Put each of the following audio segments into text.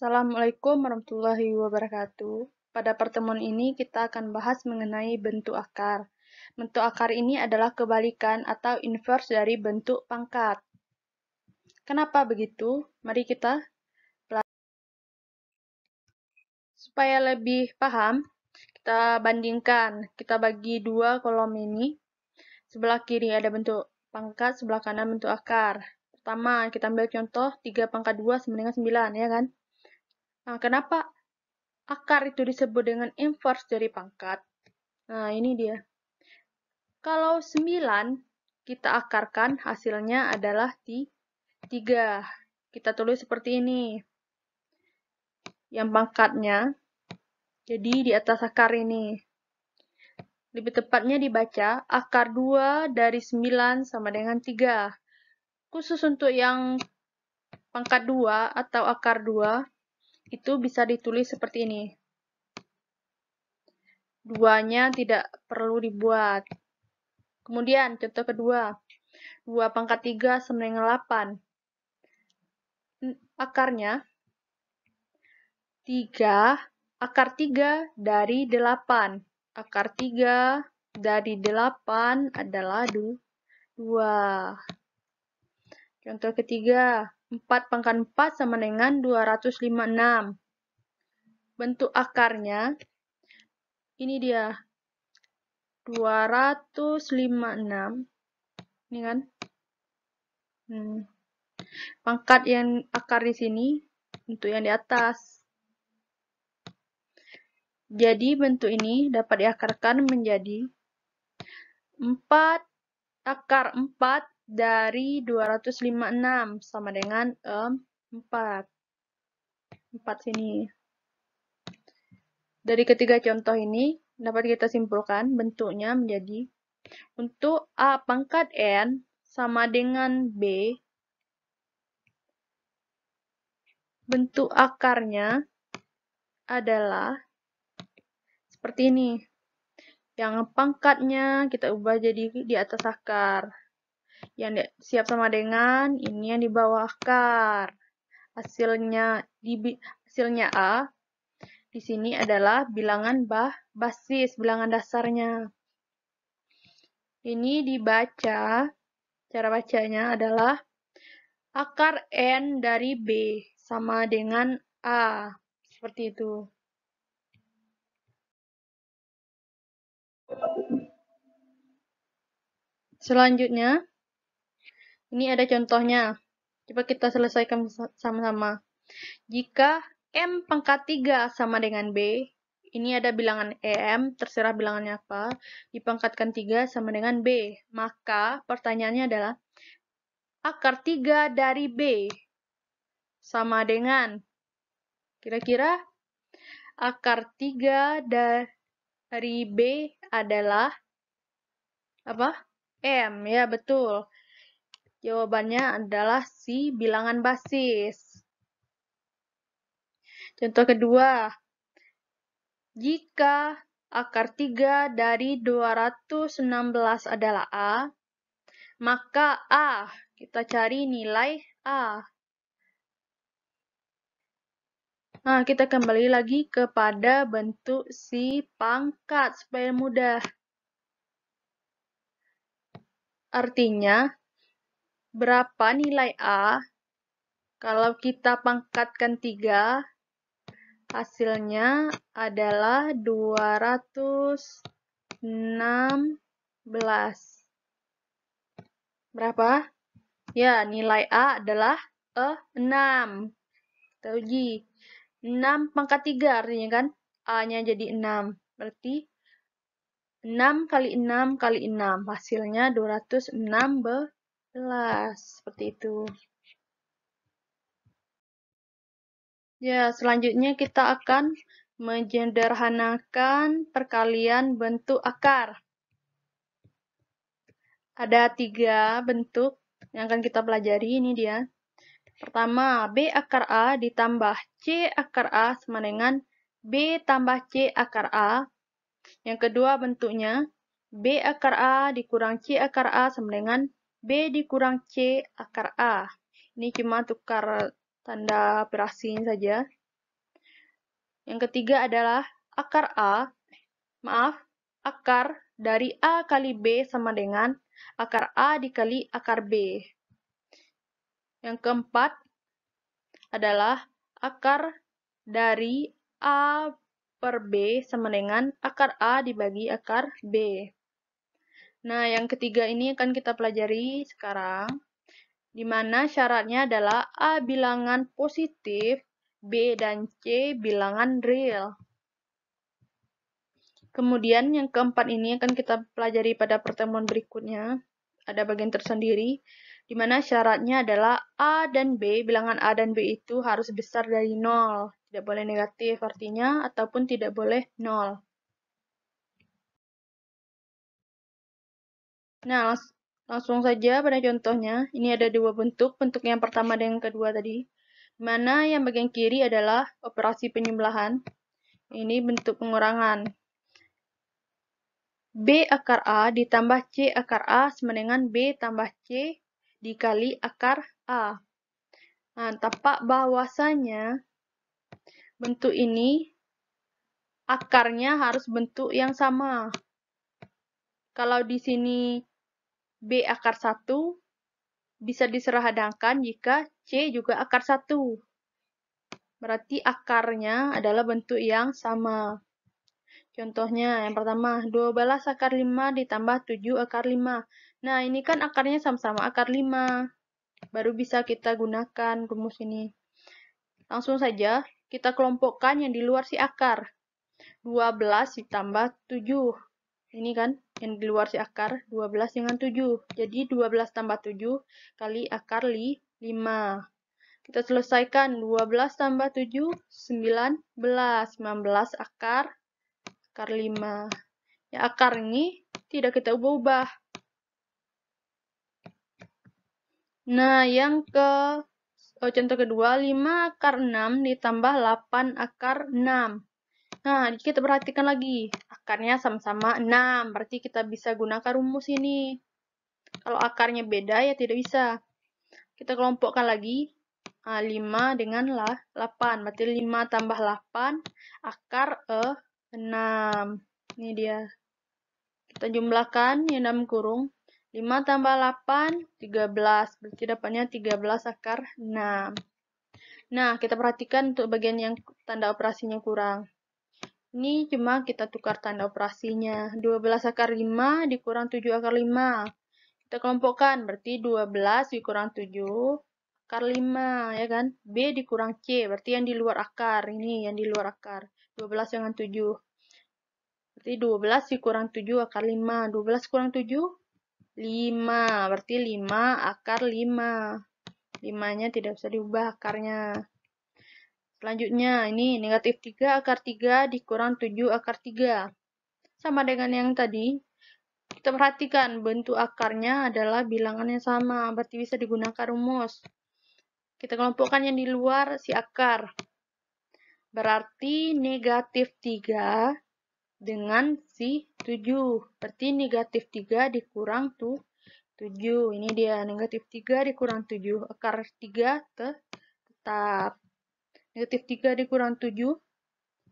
Assalamualaikum warahmatullahi wabarakatuh. Pada pertemuan ini kita akan bahas mengenai bentuk akar. Bentuk akar ini adalah kebalikan atau inverse dari bentuk pangkat. Kenapa begitu? Mari kita pelajari. Supaya lebih paham, kita bandingkan. Kita bagi dua kolom ini. Sebelah kiri ada bentuk pangkat, sebelah kanan bentuk akar. Pertama, kita ambil contoh 3 pangkat 2 sama dengan 9, ya kan? Nah, kenapa akar itu disebut dengan inverse dari pangkat? Nah, ini dia. Kalau 9 kita akarkan, hasilnya adalah 3. Kita tulis seperti ini. Yang pangkatnya, jadi di atas akar ini. Lebih tepatnya dibaca, akar 2 dari 9 sama dengan 3. Khusus untuk yang pangkat 2 atau akar 2, itu bisa ditulis seperti ini. Duanya tidak perlu dibuat. Kemudian, contoh kedua. 2 pangkat 3 sama dengan 8. Akarnya 3, akar 3 dari 8. Akar 3 dari 8 adalah 2. Contoh ketiga, 4 pangkat 4 sama dengan 256. Bentuk akarnya, ini dia, 256. Ini kan? Pangkat yang akar di sini untuk yang di atas. Jadi bentuk ini dapat diakarkan menjadi 4 akar 4 dari 256 sama dengan 4. 4 sini. Dari ketiga contoh ini dapat kita simpulkan bentuknya menjadi untuk A pangkat N sama dengan B, bentuk akarnya adalah seperti ini. Yang pangkatnya kita ubah jadi di atas akar. Yang siap sama dengan ini yang di bawah akar. Hasilnya A di sini adalah bilangan basis, bilangan dasarnya. Ini dibaca, cara bacanya adalah akar N dari B sama dengan A. Seperti itu. Selanjutnya, ini ada contohnya. Coba kita selesaikan sama-sama. Jika M pangkat 3 sama dengan B, ini ada bilangan M, terserah bilangannya apa, dipangkatkan 3 sama dengan B. Maka pertanyaannya adalah, akar 3 dari B sama dengan, kira-kira akar 3 dari B adalah apa? M, ya betul. Jawabannya adalah si bilangan basis. Contoh kedua, jika akar 3 dari 216 adalah A, maka A, kita cari nilai A. Nah, kita kembali lagi kepada bentuk si pangkat supaya mudah. Artinya, berapa nilai A kalau kita pangkatkan 3, hasilnya adalah 216. Berapa? Ya, nilai A adalah 6. Kita uji. 6 pangkat 3 artinya kan? A-nya jadi 6. Berarti 6 kali 6 kali 6. Hasilnya 216. Seperti itu. Ya, selanjutnya kita akan menyederhanakan perkalian bentuk akar. Ada 3 bentuk yang akan kita pelajari, ini dia. Pertama, B akar A ditambah C akar A sama dengan B tambah C akar A. Yang kedua bentuknya, B akar A dikurang C akar A sama dengan B dikurang C akar A. Ini cuma tukar tanda operasi saja. Yang ketiga adalah akar dari A kali B sama dengan akar A dikali akar B. Yang keempat adalah akar dari A per B sama dengan akar A dibagi akar B. Nah, yang ketiga ini akan kita pelajari sekarang, di mana syaratnya adalah A bilangan positif, B dan C bilangan real. Kemudian yang keempat ini akan kita pelajari pada pertemuan berikutnya. Ada bagian tersendiri, di mana syaratnya adalah A dan B, bilangan A dan B itu harus besar dari 0. Tidak boleh negatif artinya, ataupun tidak boleh 0. Nah, langsung saja pada contohnya. Ini ada dua bentuk yang pertama dan yang kedua tadi. Mana yang bagian kiri adalah operasi penjumlahan. Ini bentuk pengurangan. B akar A ditambah C akar A sama dengan B tambah C dikali akar A. Nah, tampak bahwasanya bentuk ini akarnya harus bentuk yang sama. Kalau di sini B akar 1 bisa diserahadangkan jika C juga akar 1. Berarti akarnya adalah bentuk yang sama. Contohnya, yang pertama, 12 akar 5 ditambah 7 akar 5. Nah, ini kan akarnya sama-sama akar 5. Baru bisa kita gunakan rumus ini. Langsung saja, kita kelompokkan yang di luar si akar. 12 ditambah 7. Ini kan, yang di luar si akar, 12 dengan 7. Jadi, 12 tambah 7 kali akar 5. Kita selesaikan, 12 tambah 7, 19. 19 akar 5. Ya, akar ini tidak kita ubah-ubah. Nah, contoh kedua, 5 akar 6 ditambah 8 akar 6. Nah, kita perhatikan lagi. Akarnya sama-sama 6. Berarti kita bisa gunakan rumus ini. Kalau akarnya beda, ya tidak bisa. Kita kelompokkan lagi. 5 dengan 8. Berarti 5 tambah 8 akar 6. Ini dia. Kita jumlahkan yang dalam kurung. 5 tambah 8, 13. Berarti dapatnya 13 akar 6. Nah, kita perhatikan untuk bagian yang tanda operasinya kurang. Ini cuma kita tukar tanda operasinya. 12 akar 5 dikurang 7 akar 5. Kita kelompokkan, berarti 12 dikurang 7 akar 5, ya kan? B dikurang C, berarti yang di luar akar. Ini yang di luar akar. 12 dengan 7. Berarti 12 dikurang 7 akar 5. 12 kurang 7, 5. Berarti 5 akar 5. 5-nya tidak bisa diubah akarnya. Selanjutnya, ini negatif 3 akar 3 dikurang 7 akar 3. Sama dengan yang tadi. Kita perhatikan, bentuk akarnya adalah bilangan yang sama. Berarti bisa digunakan rumus. Kita kelompokkan yang di luar si akar. Berarti negatif 3 dengan si 7. Berarti negatif 3 dikurang 7. Ini dia, negatif 3 dikurang 7. Akar 3 tetap. Negatif 3 dikurang 7,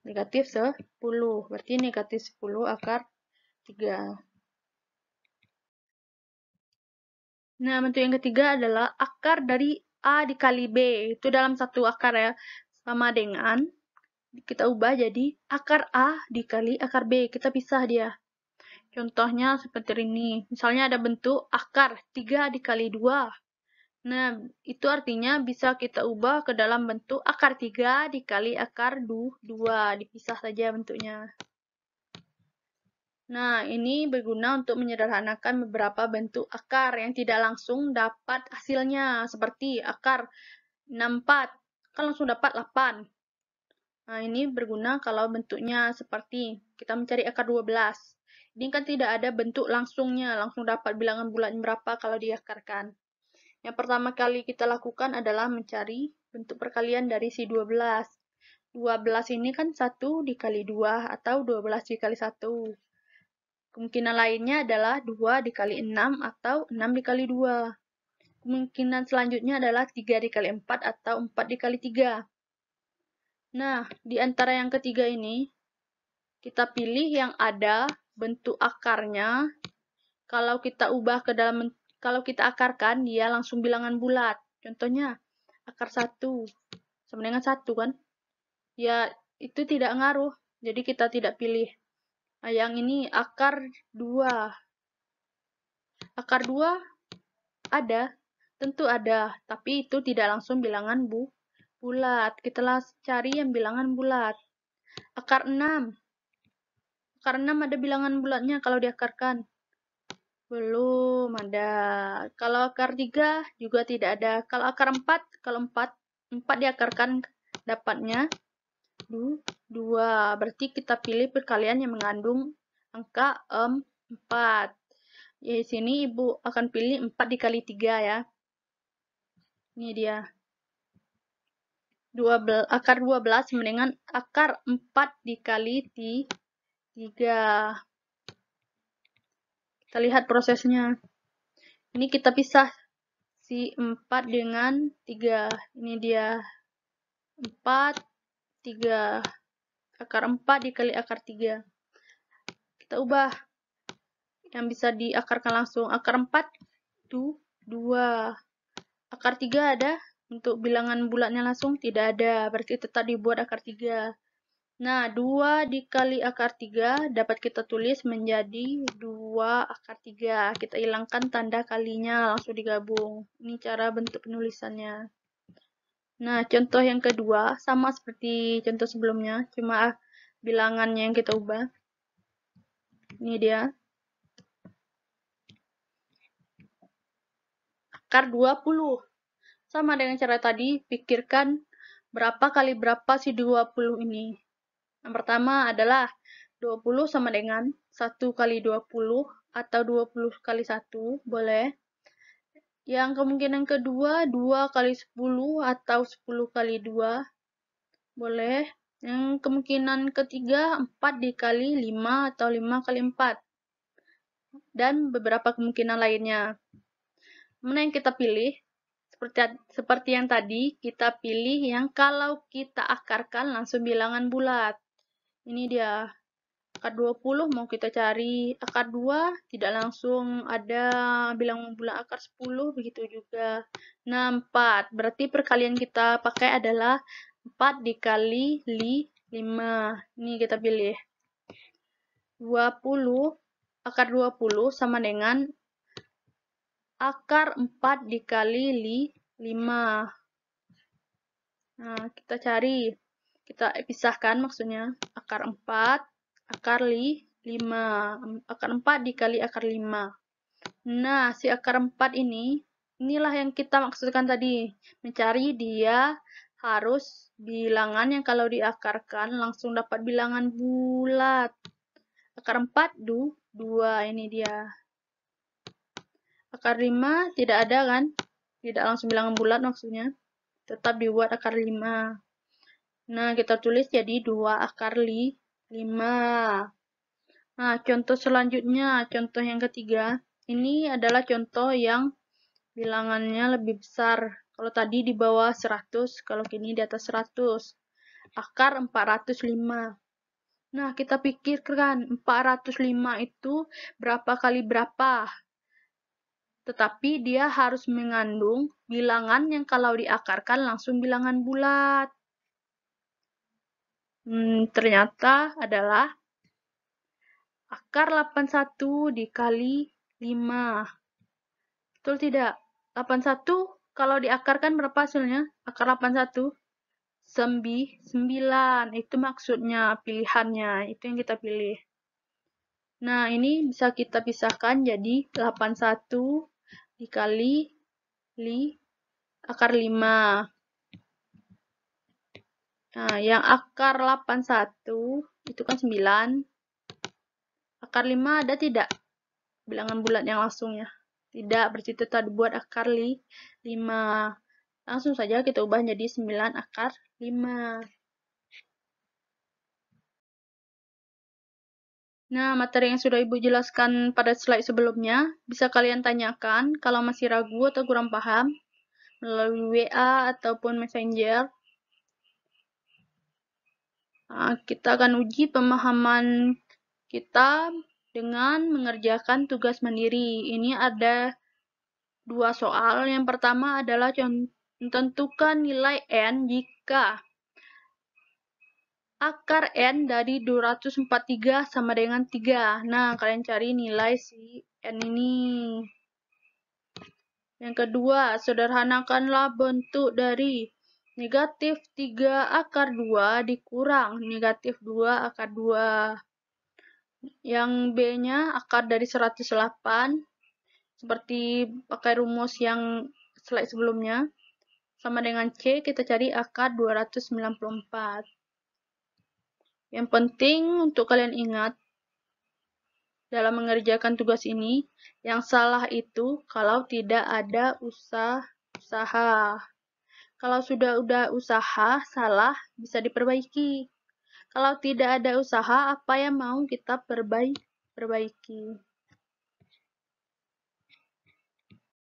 negatif 10. Berarti negatif 10 akar 3. Nah, bentuk yang ketiga adalah akar dari A dikali B. Itu dalam satu akar ya. Sama dengan kita ubah jadi akar A dikali akar B. Kita pisah dia. Contohnya seperti ini. Misalnya ada bentuk akar 3 dikali 2. Nah, itu artinya bisa kita ubah ke dalam bentuk akar 3 dikali akar 2. Dipisah saja bentuknya. Nah, ini berguna untuk menyederhanakan beberapa bentuk akar yang tidak langsung dapat hasilnya. Seperti akar 64. Kan langsung dapat 8. Nah, ini berguna kalau bentuknya seperti kita mencari akar 12. Ini kan tidak ada bentuk langsungnya, langsung dapat bilangan bulatnya berapa kalau diakarkan. Yang pertama kali kita lakukan adalah mencari bentuk perkalian dari si 12. 12 ini kan 1 dikali 2 atau 12 dikali 1. Kemungkinan lainnya adalah 2 dikali 6 atau 6 dikali 2. Kemungkinan selanjutnya adalah 3 dikali 4 atau 4 dikali 3. Nah, di antara yang ketiga ini, kita pilih yang ada bentuk akarnya. Kalau kita ubah ke dalam, kalau kita akarkan, dia langsung bilangan bulat. Contohnya, akar 1 sama dengan 1 kan? Ya, itu tidak ngaruh. Jadi kita tidak pilih. Nah, yang ini akar 2. Akar 2 ada, tentu ada, tapi itu tidak langsung bilangan bulat. Kita cari yang bilangan bulat. Akar 6. Akar 6 ada bilangan bulatnya kalau diakarkan. Belum ada. Kalau akar 3 juga tidak ada. Kalau akar 4, kalau 4 diakarkan dapatnya 2. Berarti kita pilih perkalian yang mengandung angka 4. Di sini Ibu akan pilih 4 dikali 3 ya. Ini dia. Akar 12 sama dengan akar 4 dikali 3. Kita lihat prosesnya. Ini kita pisah si 4 dengan 3. Ini dia. 4, 3. Akar 4 dikali akar 3. Kita ubah. Yang bisa diakarkan langsung. Akar 4 itu 2. Akar 3 ada? Untuk bilangan bulatnya langsung tidak ada. Berarti tetap dibuat akar 3. Nah, 2 dikali akar 3 dapat kita tulis menjadi 2 akar 3. Kita hilangkan tanda kalinya, langsung digabung. Ini cara bentuk penulisannya. Nah, contoh yang kedua sama seperti contoh sebelumnya, cuma bilangannya yang kita ubah. Ini dia. Akar 20. Sama dengan cara tadi, pikirkan berapa kali berapa si 20 ini. Yang pertama adalah 20 sama dengan 1 kali 20 atau 20 kali 1, boleh. Yang kemungkinan kedua, 2 kali 10 atau 10 kali 2, boleh. Yang kemungkinan ketiga, 4 dikali 5 atau 5 kali 4. Dan beberapa kemungkinan lainnya. Mana yang kita pilih? Seperti yang tadi, kita pilih yang kalau kita akarkan langsung bilangan bulat. Ini dia. Akar 20 mau kita cari. Akar 2 tidak langsung ada bilangan bulat. Akar 10 begitu juga. Nah, 4. Berarti perkalian kita pakai adalah 4 dikali 5. Ini kita pilih. 20. Akar 20 sama dengan akar 4 dikali 5. Nah, kita cari. Kita pisahkan maksudnya. Akar 4, akar 5. Akar 4 dikali akar 5. Nah, si akar 4 ini, inilah yang kita maksudkan tadi. Mencari dia harus bilangan yang kalau diakarkan langsung dapat bilangan bulat. Akar 4, 2. Ini dia. Akar 5 tidak ada kan? Tidak langsung bilangan bulat maksudnya. Tetap dibuat akar 5. Nah, kita tulis jadi 2 akar 5. Nah, contoh selanjutnya, contoh yang ketiga. Ini adalah contoh yang bilangannya lebih besar. Kalau tadi di bawah 100, kalau kini di atas 100. Akar 405. Nah, kita pikirkan 405 itu berapa kali berapa. Tetapi dia harus mengandung bilangan yang kalau diakarkan langsung bilangan bulat. Ternyata adalah akar 81 dikali 5. Betul tidak? 81 kalau diakarkan berapa hasilnya? Akar 81? 9. Itu maksudnya pilihannya. Itu yang kita pilih. Nah, ini bisa kita pisahkan jadi 81 dikali akar 5. Nah, yang akar 81 itu kan 9. Akar 5 ada tidak? Bilangan bulat yang langsungnya. Tidak, berarti tetap dibuat akar 5. Langsung saja kita ubah jadi 9 akar 5. Nah, materi yang sudah Ibu jelaskan pada slide sebelumnya, bisa kalian tanyakan kalau masih ragu atau kurang paham melalui WA ataupun Messenger. Kita akan uji pemahaman kita dengan mengerjakan tugas mandiri. Ini ada 2 soal. Yang pertama adalah tentukan nilai N jika akar N dari 243 sama dengan 3. Nah, kalian cari nilai si N ini. Yang kedua, sederhanakanlah bentuk dari negatif 3 akar 2 dikurang negatif 2 akar 2. Yang B-nya akar dari 108, seperti pakai rumus yang slide sebelumnya. Sama dengan C, kita cari akar 294. Yang penting untuk kalian ingat, dalam mengerjakan tugas ini, yang salah itu kalau tidak ada usaha. Kalau sudah usaha, salah bisa diperbaiki. Kalau tidak ada usaha, apa yang mau kita perbaiki?